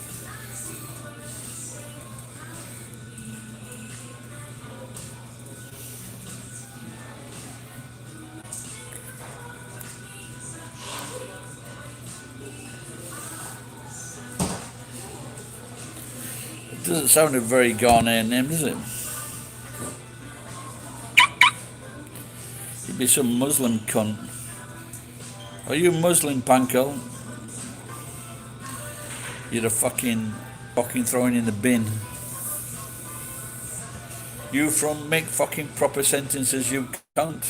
It doesn't sound a very Ghanaian name, does it? Be some Muslim cunt. Are you Muslim, Panko? You're a fucking throwing in the bin. You from make fucking proper sentences, you cunt.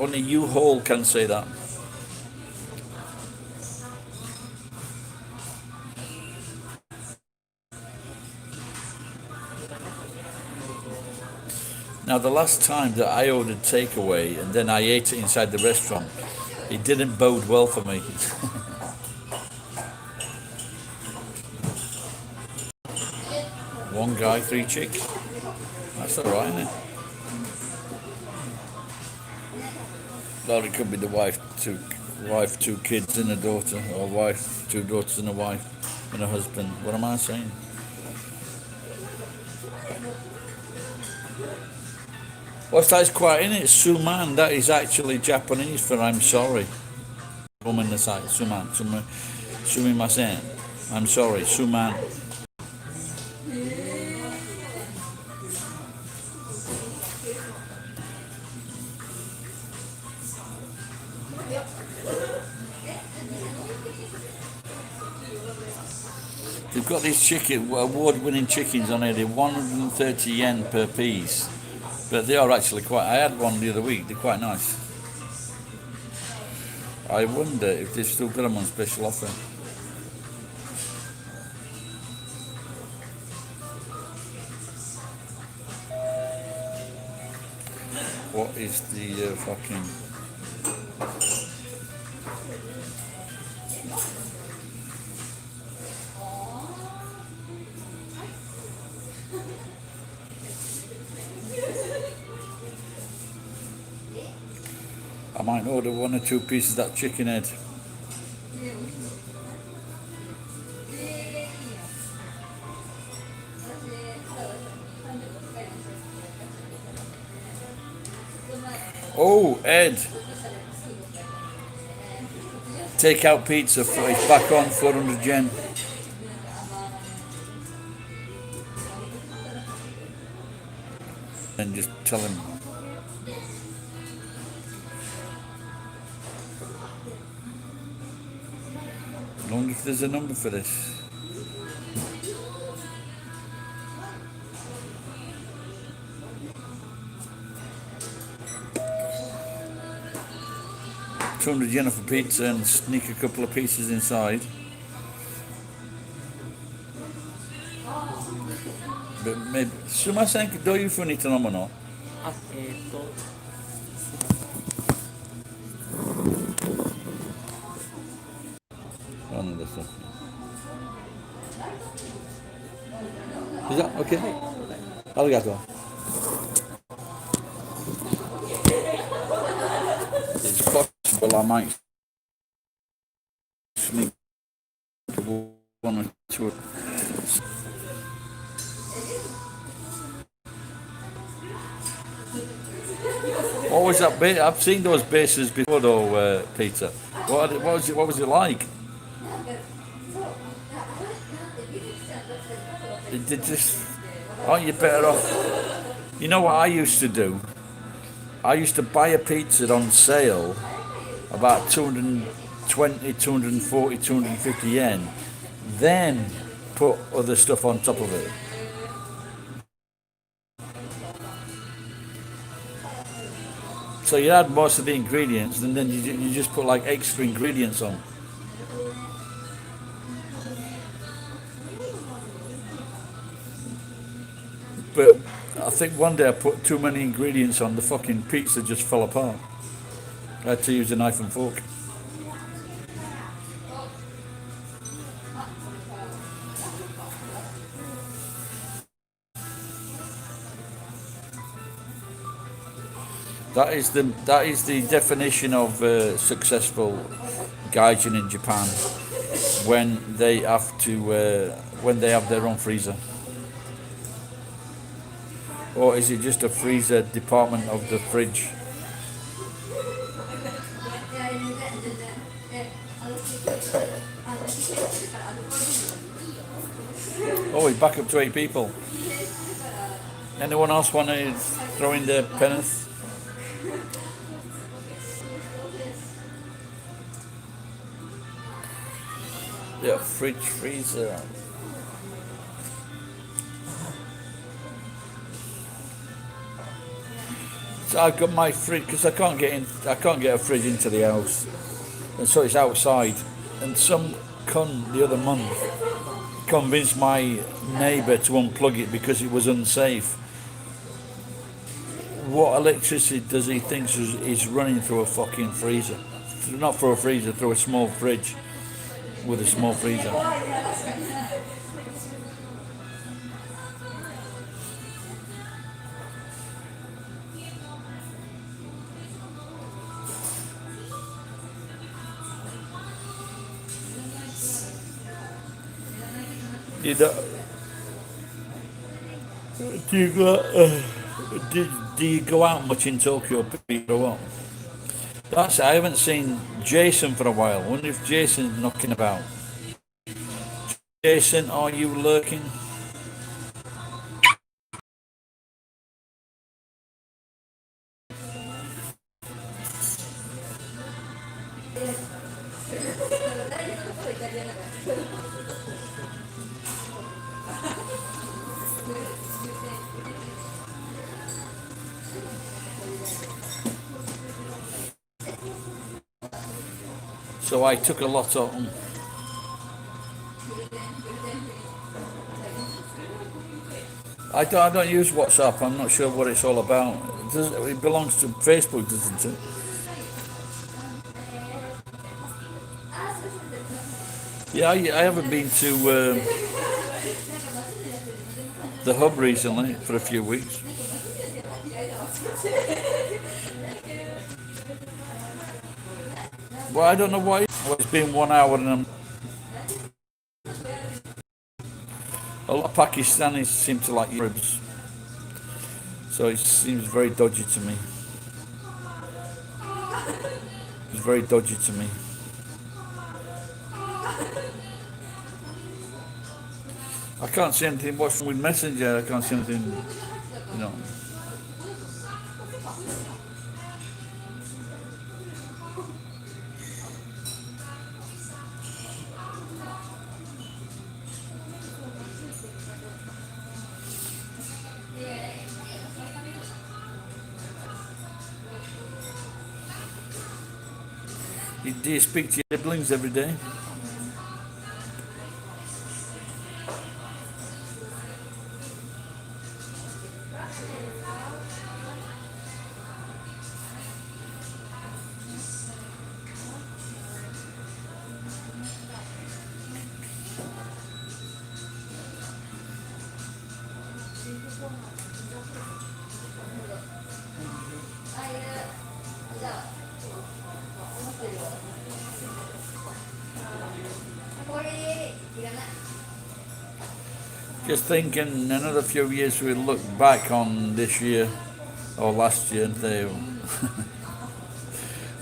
Only you whole can say that. Now, the last time that I ordered takeaway and then I ate it inside the restaurant, it didn't bode well for me. One guy, 3 chicks. That's alright, isn't it? Or it could be the wife, 2 kids and a daughter, or wife, 2 daughters and a wife and a husband. What am I saying? What's that? Is quite in it. Suman. That is actually Japanese for I'm sorry. Woman aside, Suman, sumimasen. I'm sorry, Suman. They've got these award-winning chickens on here. They're 130 yen per piece, but they are actually quite. I had one the other week. They're quite nice. I wonder if they've still got them on special offer. What is the fucking? I might order 1 or 2 pieces of that chicken head. Oh, Ed. Take out pizza. It's back on 400 yen. And just tell him. I wonder if there's a number for this. $200 for pizza and sneak a couple of pieces inside. But maybe, すいません、どういう風に頼むの？あ、なんですよ。Is that okay? ありがとう。It's possible I might sneak 1 or 2. What was that base? I've seen those bases before, though, Peter. What was it like? It just, aren't you better off? You know what I used to do? I used to buy a pizza on sale, about 220, 240, 250 yen, then put other stuff on top of it. So you add most of the ingredients, and then you just put like extra ingredients on. But I think one day I put too many ingredients on, the fucking pizza just fell apart. I had to use a knife and fork. That is the definition of successful gaijin in Japan, when they have their own freezer. Or is it just a freezer department of the fridge? Oh, he's back up to 8 people. Anyone else want to throw in their penneth? Yeah, fridge, freezer. So I've got my fridge because I can't get a fridge into the house, and so it's outside. And some cunt the other month convinced my neighbour to unplug it because it was unsafe. What electricity does he think is running through a fucking freezer? Not through a freezer, through a small fridge with a small freezer. You don't, do you go? Do you go out much in Tokyo, Peter, or what? That's it. I haven't seen Jason for a while. I wonder if Jason's knocking about. Jason, are you lurking? So I took a lot of. I don't use WhatsApp. I'm not sure what it's all about. It belongs to Facebook, doesn't it? Yeah, I haven't been to the hub recently for a few weeks. Well, I don't know why. Well, it's been 1 hour and a lot of Pakistanis seem to like ribs, so it seems very dodgy to me. It's very dodgy to me. I can't see anything. What's wrong with Messenger? I can't see anything. You know. Do you speak to your siblings every day? Just thinking, in another few years we'll look back on this year or last year and say,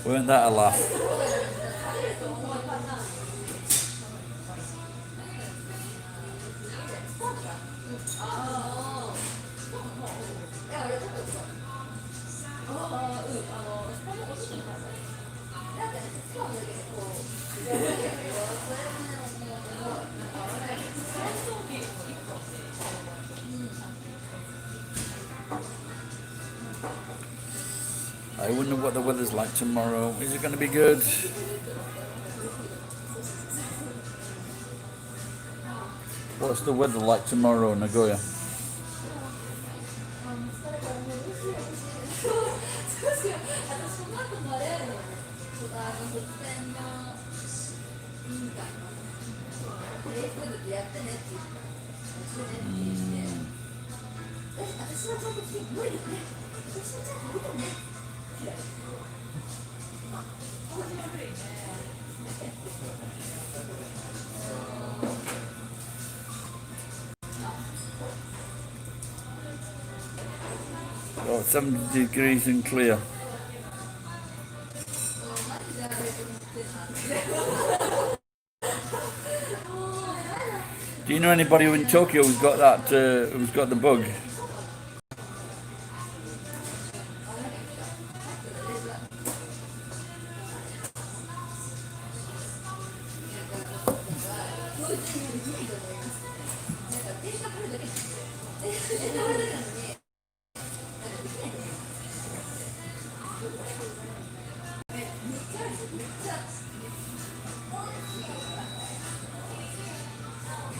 weren't that a laugh? I wonder what the weather's like tomorrow. Is it going to be good? What's the weather like tomorrow, Nagoya? Oh, 70 degrees and clear. Do you know anybody in Tokyo who's got that? Who's got the bug?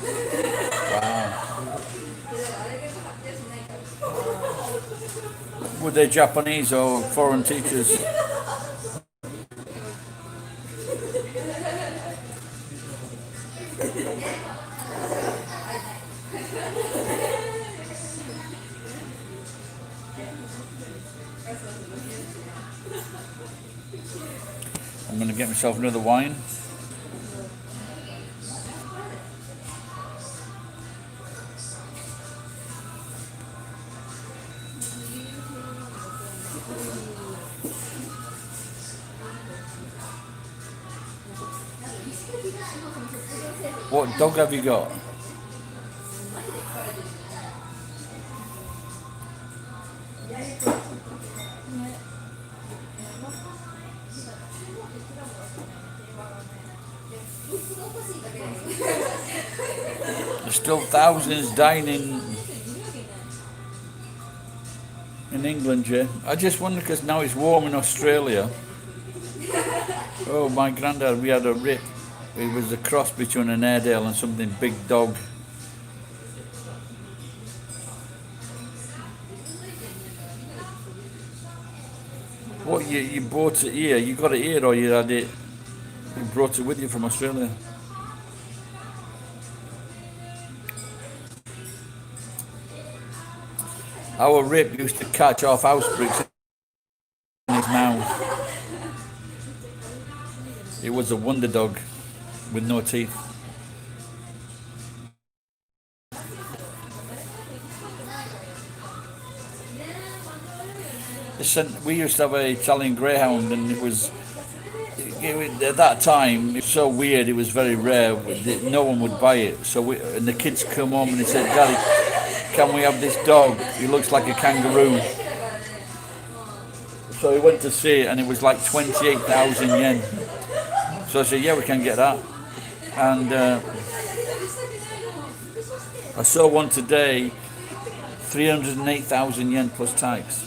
Wow. Were they Japanese or foreign teachers? I'm going to get myself another wine. What dog have you got? There's still thousands dying in England, yeah. I just wonder because now it's warm in Australia. Oh, my granddad, we had a rip. It was a cross between an Airedale and something big dog. What, you bought it here? You got it here or you had it, you brought it with you from Australia? Our rip used to catch off house bricks in his mouth. It was a wonder dog with no teeth. We used to have an Italian Greyhound, and at that time, it was so weird. It was very rare. No one would buy it. And the kids come home and they said, "Daddy, can we have this dog? He looks like a kangaroo." So we went to see it, and it was like 28,000 yen. So I said, "Yeah, we can get that." And I saw one today, 308,000 yen plus tax.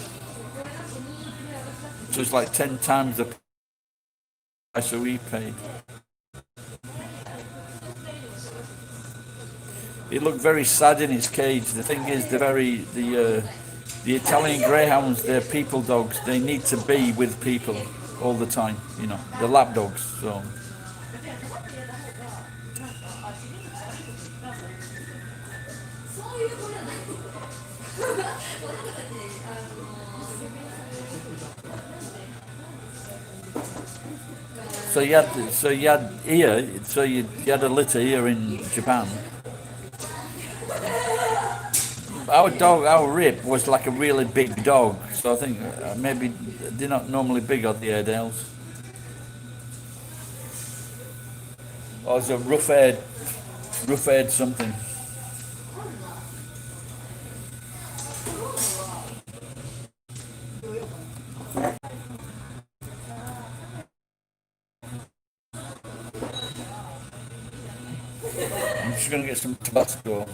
So it's like 10 times the price that we paid. It looked very sad in its cage. The thing is, the Italian Greyhounds, they're people dogs. They need to be with people all the time. You know, they're lap dogs. So. So you had a litter here in Japan. Our rip was like a really big dog. So I think maybe they're not normally big on the Airedales. Or it's a rough-haired something. I'm just going to get some Tabasco.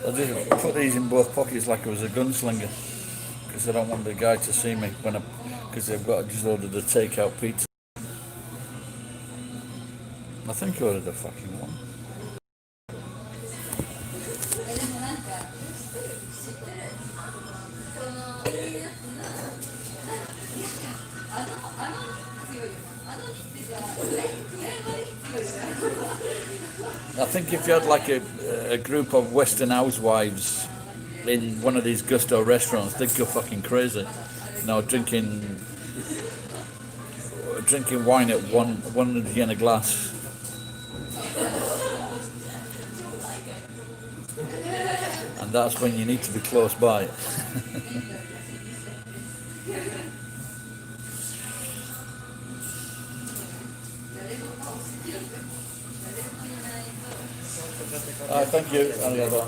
I just put these in both pockets like I was a gunslinger, because I don't want the guy to see me because they've just ordered a takeout pizza. I think I ordered a fucking one. I think if you had like a group of Western housewives in one of these gusto restaurants, they'd go fucking crazy. You know, drinking wine at 100 yen a glass. And that's when you need to be close by. Thank you. Arigato.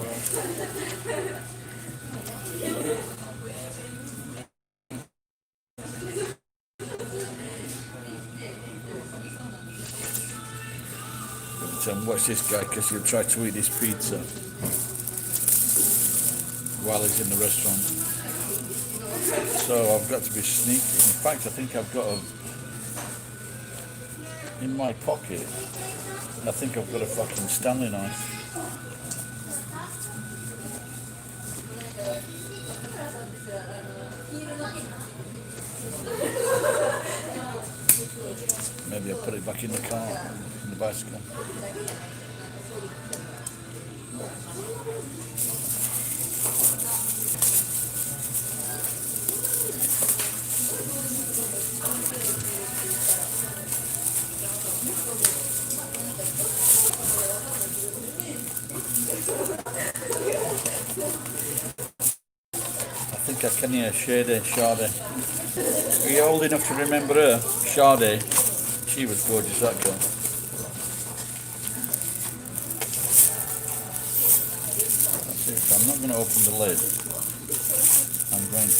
pizza and watch this guy because he'll try to eat his pizza while he's in the restaurant. So I've got to be sneaky. In fact, I think I've got in my pocket, I think I've got a fucking Stanley knife. Maybe I'll put it back in the car, in the bicycle. I think I can hear Sade. Are you old enough to remember her? Sade. She was gorgeous, that girl. That's it. So I'm not going to open the lid. I'm going to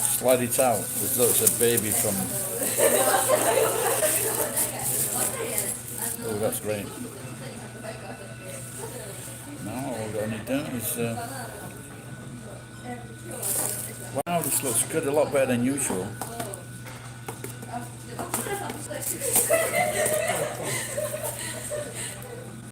slide it out as though it's a baby from... Oh, that's great. Now all I need to do is... Wow, this looks good, a lot better than usual.